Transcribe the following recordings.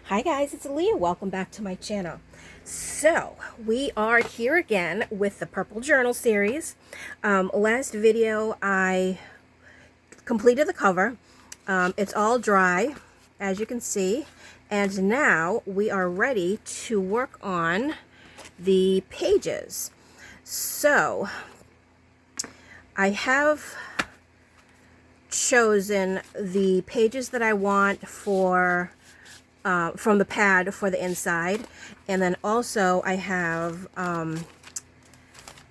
Hi guys, it's Alia. Welcome back to my channel. So, we are here again with the Purple Journal series. Last video I completed the cover. It's all dry, as you can see. And now we are ready to work on the pages. So, I have chosen the pages that I want for from the pad for the inside, and then also I have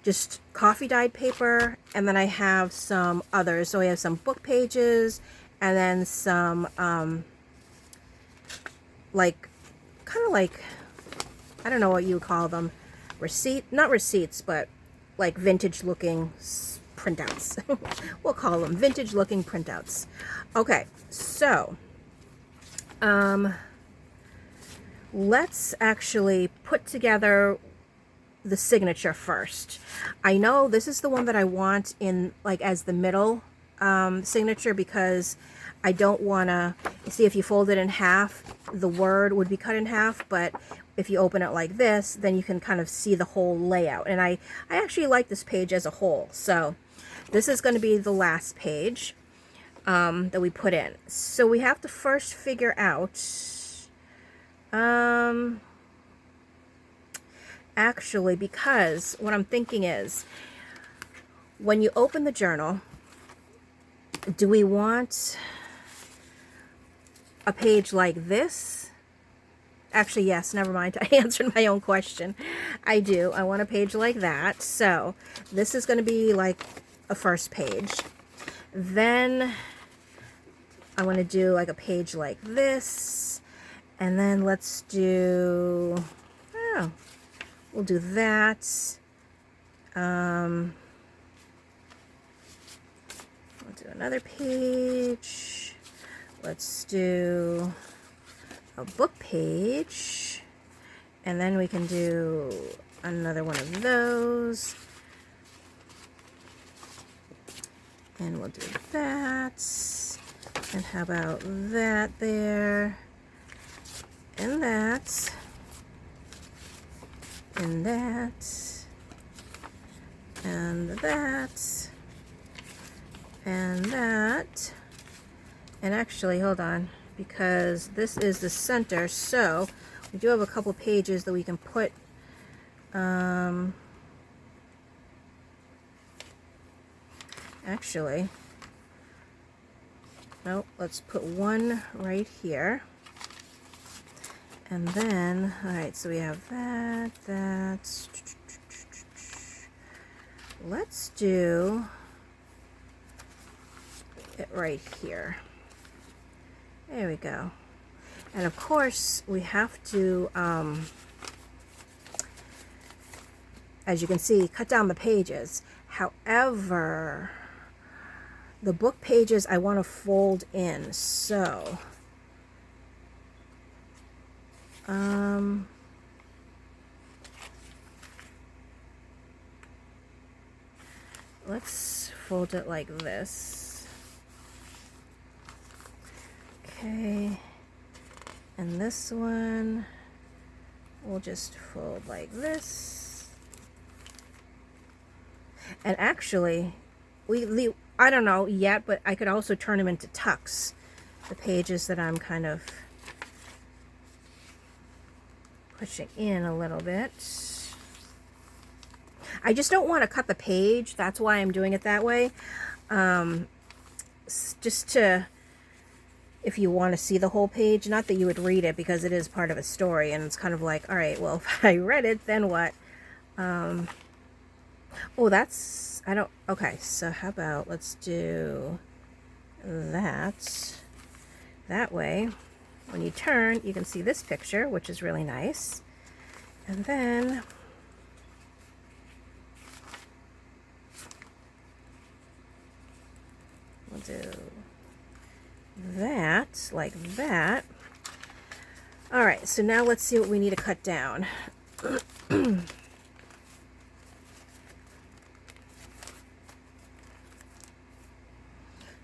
just coffee dyed paper, and then I have some others. So I have some book pages, and then some like kind of like, I don't know what you would call them, not receipts, but like vintage looking printouts. We'll call them vintage looking printouts. Okay, so let's actually put together the signature first. I know this is the one that I want in like as the middle signature, because I don't want to see, if you fold it in half, the word would be cut in half, but if you open it like this, then you can kind of see the whole layout. And I actually like this page as a whole. So this is going to be the last page that we put in. So we have to first figure out actually, because what I'm thinking is, when you open the journal, do we want a page like this? Actually, yes, never mind. I answered my own question. I do. I want a page like that. So this is going to be like a first page. Then I want to do like a page like this. And then let's do, oh, we'll do that. We'll do another page. Let's do a book page. And then we can do another one of those. And we'll do that. And how about that there? And that, and that, and that, and that. And actually, hold on, because this is the center, so we do have a couple pages that we can put actually, nope, let's put one right here. And then, all right, so we have that. Let's do it right here. There we go. And of course, we have to, as you can see, cut down the pages. However, the book pages I want to fold in, so let's fold it like this. Okay, and this one we'll just fold like this. And actually, I don't know yet, but I could also turn them into tucks, the pages that I'm kind of pushing in a little bit. I just don't want to cut the page. That's why I'm doing it that way. Just to, if you want to see the whole page, not that you would read it, because it is part of a story, and it's kind of like, all right, well, if I read it, then what? Oh, that's, I don't, okay, so how about, let's do that. That way, when you turn, you can see this picture, which is really nice. And then we'll do that, like that. All right, so now let's see what we need to cut down.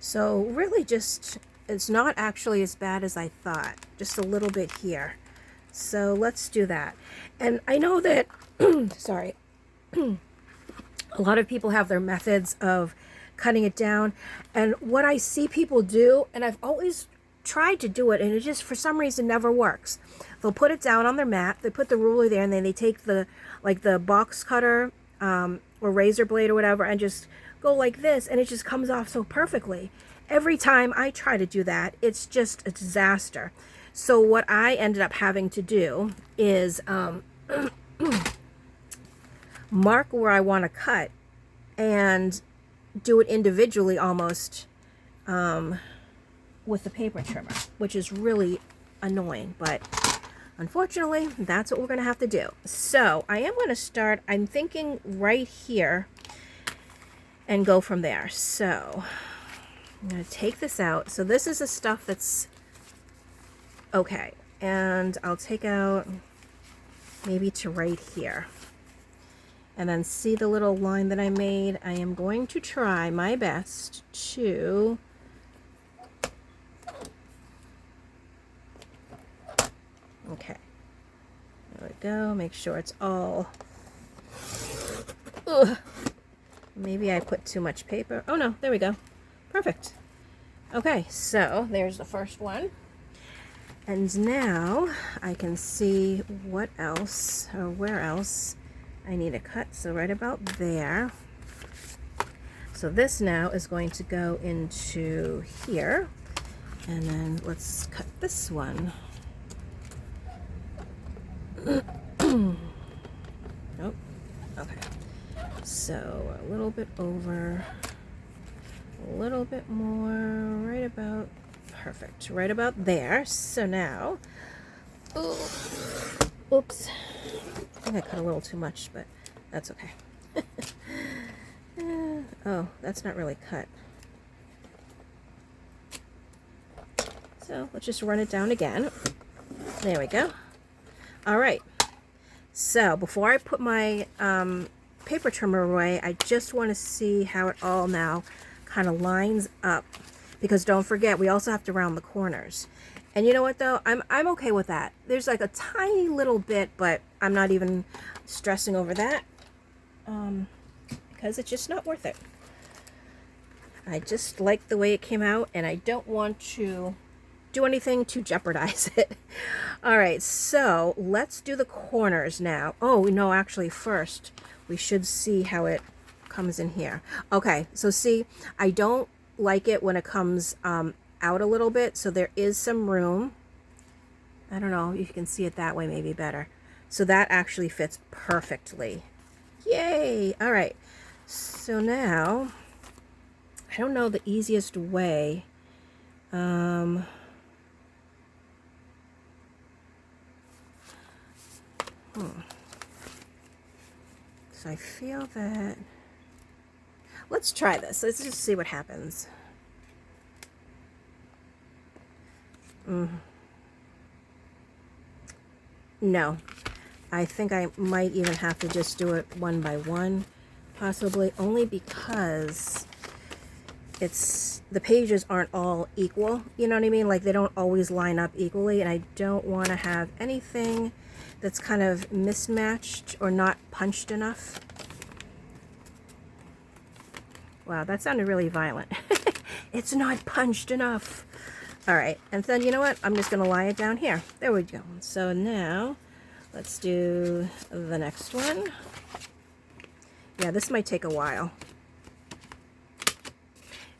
So really just, it's not actually as bad as I thought. Just a little bit here. So let's do that. And I know that, sorry, a lot of people have their methods of cutting it down. And what I see people do, and I've always tried to do it, and it just for some reason never works. They'll put it down on their mat, they put the ruler there, and then they take the box cutter or razor blade or whatever and just go like this, and it just comes off so perfectly. Every time I try to do that, it's just a disaster. So what I ended up having to do is mark where I want to cut and do it individually almost with the paper trimmer, which is really annoying, but unfortunately that's what we're going to have to do. So I am going to start, I'm thinking right here, and go from there. So I'm going to take this out. So this is the stuff that's okay, and I'll take out maybe to right here. And then see the little line that I made? I am going to try my best to okay. There we go. Make sure it's all. Ugh. Maybe I put too much paper. Oh no, there we go. Perfect. Okay, so there's the first one. And now I can see what else or where else I need to cut. So right about there. So this now is going to go into here. And then let's cut this one. Oh, okay. So a little bit over, a little bit more, right about, perfect, right about there. So now, oops, I think I cut a little too much, but that's okay. Oh, that's not really cut. So let's just run it down again. There we go. All right. So before I put my paper trimmer away, I just want to see how it all now kind of lines up, because don't forget, we also have to round the corners. And you know what though, I'm okay with that. There's like a tiny little bit, but I'm not even stressing over that because it's just not worth it. I just like the way it came out, and I don't want to do anything to jeopardize it. All right, so let's do the corners now. Oh no, actually first we should see how it comes in here. Okay, so see, I don't like it when it comes out a little bit, so there is some room. I don't know if you can see it that way, maybe better. So that actually fits perfectly. Yay! All right, so now I don't know the easiest way. So I feel that, let's try this. Let's just see what happens. No, I think I might even have to just do it one by one, possibly, only because the pages aren't all equal, you know what I mean? Like they don't always line up equally, and I don't want to have anything that's kind of mismatched or not punched enough. Wow, that sounded really violent. It's not punched enough. All right, and then you know what? I'm just gonna lie it down here. There we go. So now let's do the next one. Yeah, this might take a while.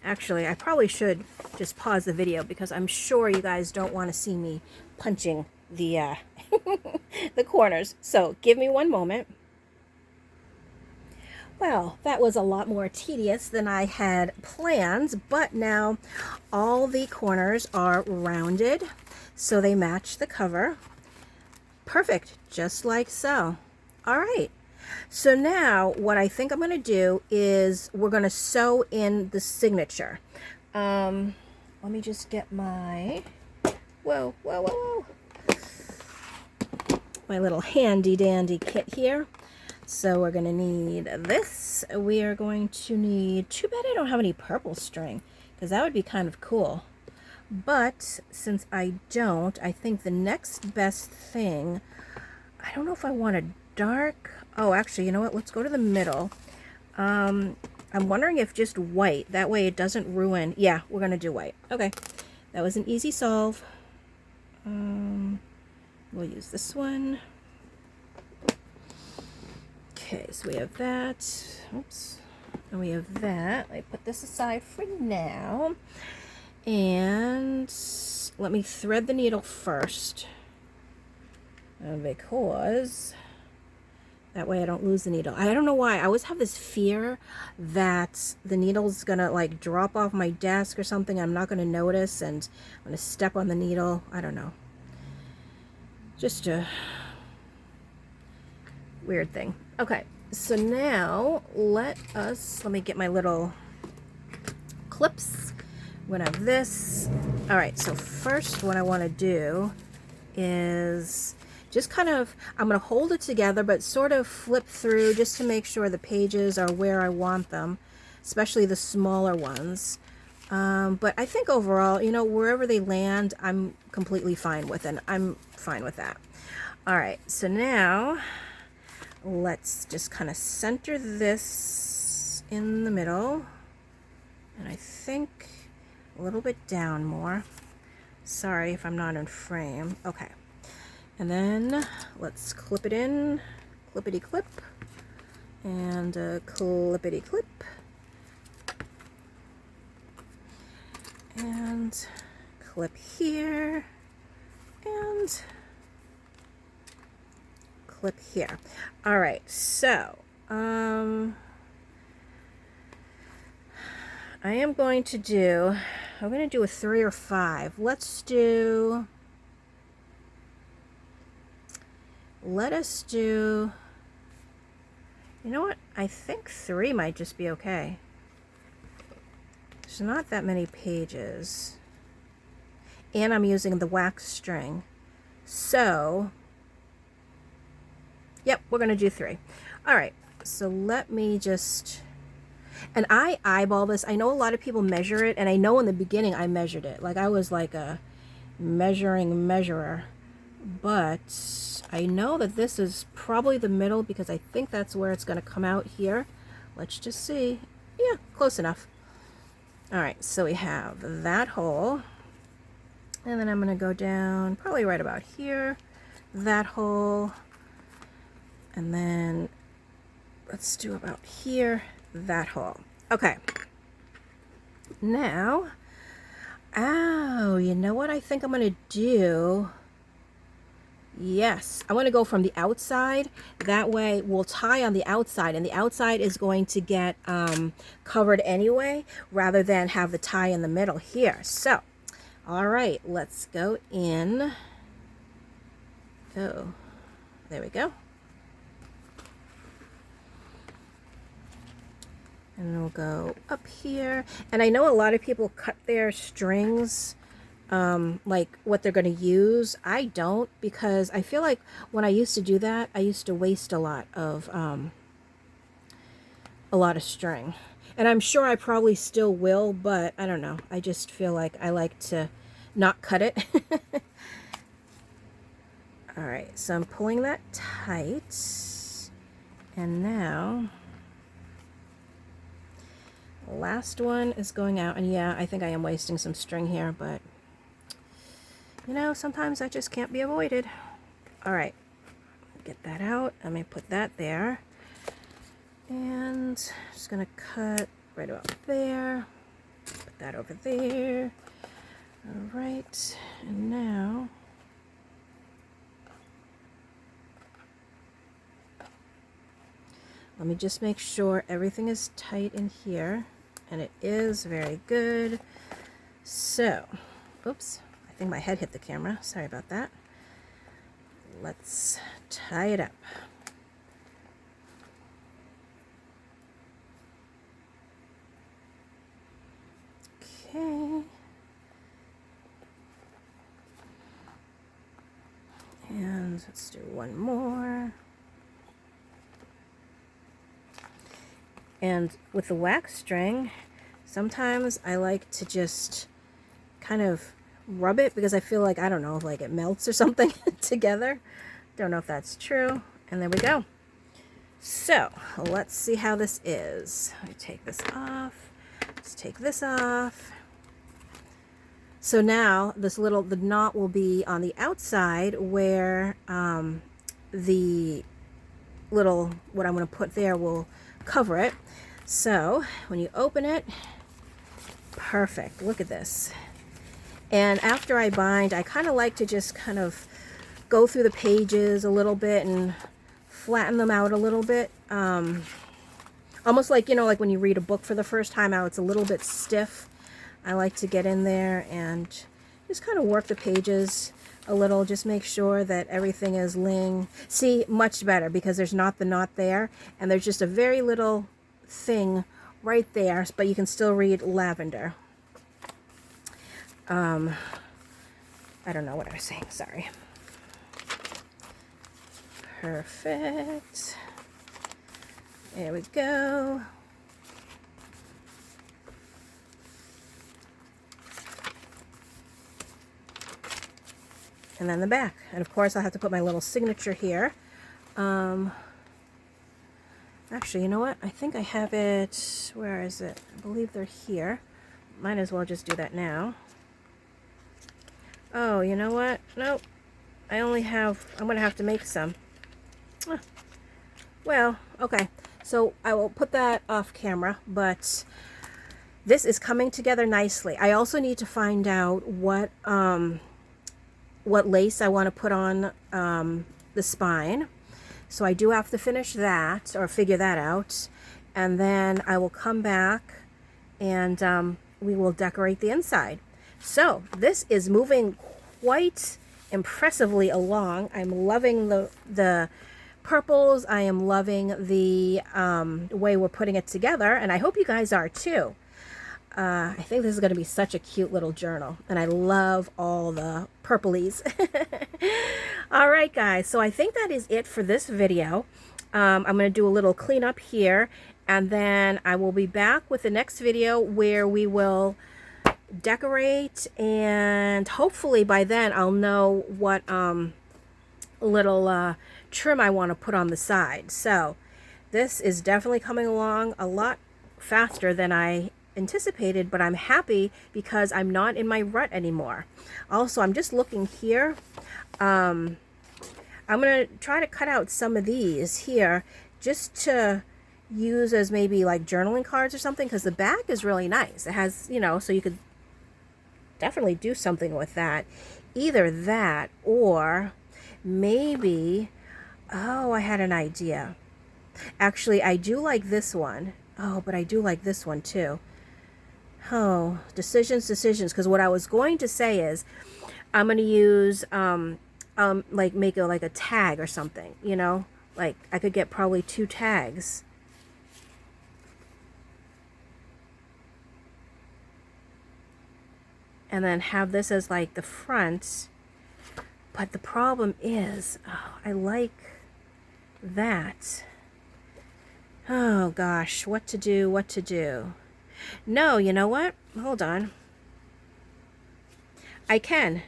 Actually, I probably should just pause the video because I'm sure you guys don't want to see me punching the the corners. So give me one moment. Well, that was a lot more tedious than I had planned, but now all the corners are rounded so they match the cover. Perfect, just like so. All right. So now what I think I'm going to do is we're going to sew in the signature. Let me just get my, whoa, my little handy dandy kit here. So we're going to need this. We are going to need, too bad I don't have any purple string, because that would be kind of cool. But since I don't, I think the next best thing, I don't know if I want a dark, oh, actually, you know what? Let's go to the middle. I'm wondering if just white, that way it doesn't ruin. Yeah, we're going to do white. Okay, that was an easy solve. We'll use this one. Okay, so we have that. Oops. And we have that. I put this aside for now. And let me thread the needle first. Because that way I don't lose the needle. I don't know why. I always have this fear that the needle's gonna like drop off my desk or something. I'm not gonna notice and I'm gonna step on the needle. I don't know. Just a weird thing. Okay, so now let me get my little clips. I'm gonna have this. All right, so first what I wanna do is just kind of, I'm going to hold it together, but sort of flip through just to make sure the pages are where I want them, especially the smaller ones. But I think overall, you know, wherever they land, I'm completely fine with it. I'm fine with that. All right, so now let's just kind of center this in the middle. And I think a little bit down more. Sorry if I'm not in frame. Okay. And then let's clip it in, clippity clip, and clippity clip, and clip here, and clip here. All right, so I am going to do, I'm going to do a 3 or 5. Let us do, you know what? I think 3 might just be okay. There's not that many pages. And I'm using the wax string. So, yep, we're going to do 3. All right, so let me just, and I eyeball this. I know a lot of people measure it, and I know in the beginning I measured it. Like I was like a measuring measurer. But I know that this is probably the middle because I think that's where it's going to come out here. Let's just see. Yeah, close enough. All right, so we have that hole. And then I'm going to go down probably right about here, that hole. And then let's do about here, that hole. Okay. Now, oh, you know what I think I'm going to do? Yes, I want to go from the outside. That way we'll tie on the outside, and the outside is going to get covered anyway, rather than have the tie in the middle here. So, all right, let's go in. Oh, there we go. And we'll go up here. And I know a lot of people cut their strings like what they're going to use. I don't, because I feel like when I used to do that, I used to waste a lot of string. And I'm sure I probably still will, but I don't know. I just feel like I like to not cut it. All right, so I'm pulling that tight. And now, last one is going out. And yeah, I think I am wasting some string here, but you know, sometimes that just can't be avoided. All right, get that out. I'm going to put that there. And just going to cut right about there. Put that over there. All right, and now let me just make sure everything is tight in here. And it is very good. So, oops. I think my head hit the camera. Sorry about that. Let's tie it up. Okay. And let's do one more. And with the wax string, sometimes I like to just kind of rub it because I feel like, I don't know, like it melts or something together. Don't know if that's true. And there we go. So let's see how this is. Let me take this off. Let's take this off. So now the knot will be on the outside where the little, what I'm going to put there will cover it. So when you open it, perfect. Look at this. And after I bind, I kind of like to just kind of go through the pages a little bit and flatten them out a little bit. Almost like, you know, like when you read a book for the first time, how it's a little bit stiff. I like to get in there and just kind of work the pages a little. Just make sure that everything is laying. See, much better because there's not the knot there. And there's just a very little thing right there. But you can still read lavender. I don't know what I was saying. Sorry. Perfect. There we go. And then the back. And of course I'll have to put my little signature here. Actually, you know what? I think I have it. Where is it? I believe they're here. Might as well just do that now. Oh, you know what? Nope. I only have, I'm going to have to make some. Well, okay. So I will put that off camera, but this is coming together nicely. I also need to find out what lace I want to put on the spine. So I do have to finish that or figure that out. And then I will come back and we will decorate the inside. So this is moving quite impressively along. I'm loving the purples. I am loving the way we're putting it together, and I hope you guys are too. I think this is going to be such a cute little journal, and I love all the purplies. All right, guys, so I think that is it for this video. I'm going to do a little cleanup here, and then I will be back with the next video where we will decorate, and hopefully by then I'll know what little trim I want to put on the side. So this is definitely coming along a lot faster than I anticipated, but I'm happy because I'm not in my rut anymore. Also, I'm just looking here. I'm going to try to cut out some of these here just to use as maybe like journaling cards or something, because the back is really nice. It has, you know, so you could definitely do something with that. Either that or maybe, oh, I had an idea. Actually, I do like this one. Oh, but I do like this one too. Oh, decisions, because what I was going to say is I'm going to use, like make a, like a tag or something, you know, like I could get probably 2 tags. And then have this as like the front. But the problem is, oh, I like that. Oh gosh, what to do? No, you know what? Hold on. I can.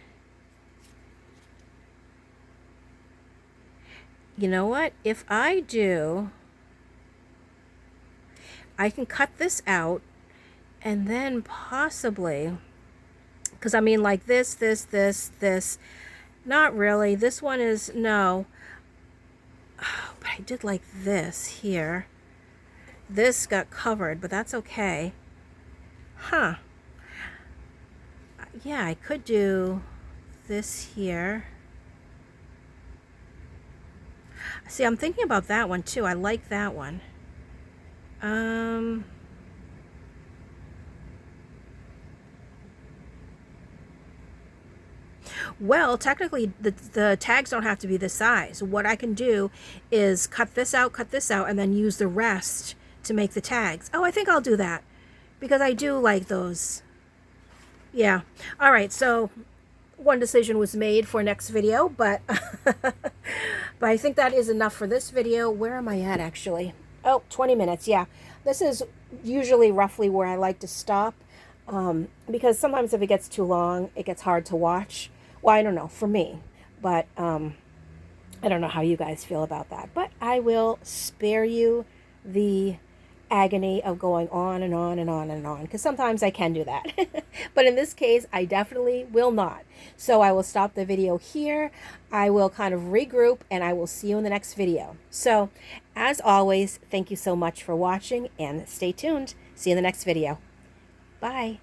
You know what? If I do, I can cut this out and then possibly, because I mean like this. Not really. This one is, no. Oh, but I did like this here. This got covered, but that's okay. Huh. Yeah, I could do this here. See, I'm thinking about that one too. I like that one. Well, technically, the tags don't have to be this size. What I can do is cut this out, and then use the rest to make the tags. Oh, I think I'll do that because I do like those. Yeah. All right, so one decision was made for next video, but but I think that is enough for this video. Where am I at, actually? Oh, 20 minutes. Yeah. This is usually roughly where I like to stop. because sometimes if it gets too long, it gets hard to watch. Well, I don't know, for me, but I don't know how you guys feel about that. But I will spare you the agony of going on and on and on and on, because sometimes I can do that. But in this case, I definitely will not. So I will stop the video here. I will kind of regroup, and I will see you in the next video. So as always, thank you so much for watching, and stay tuned. See you in the next video. Bye.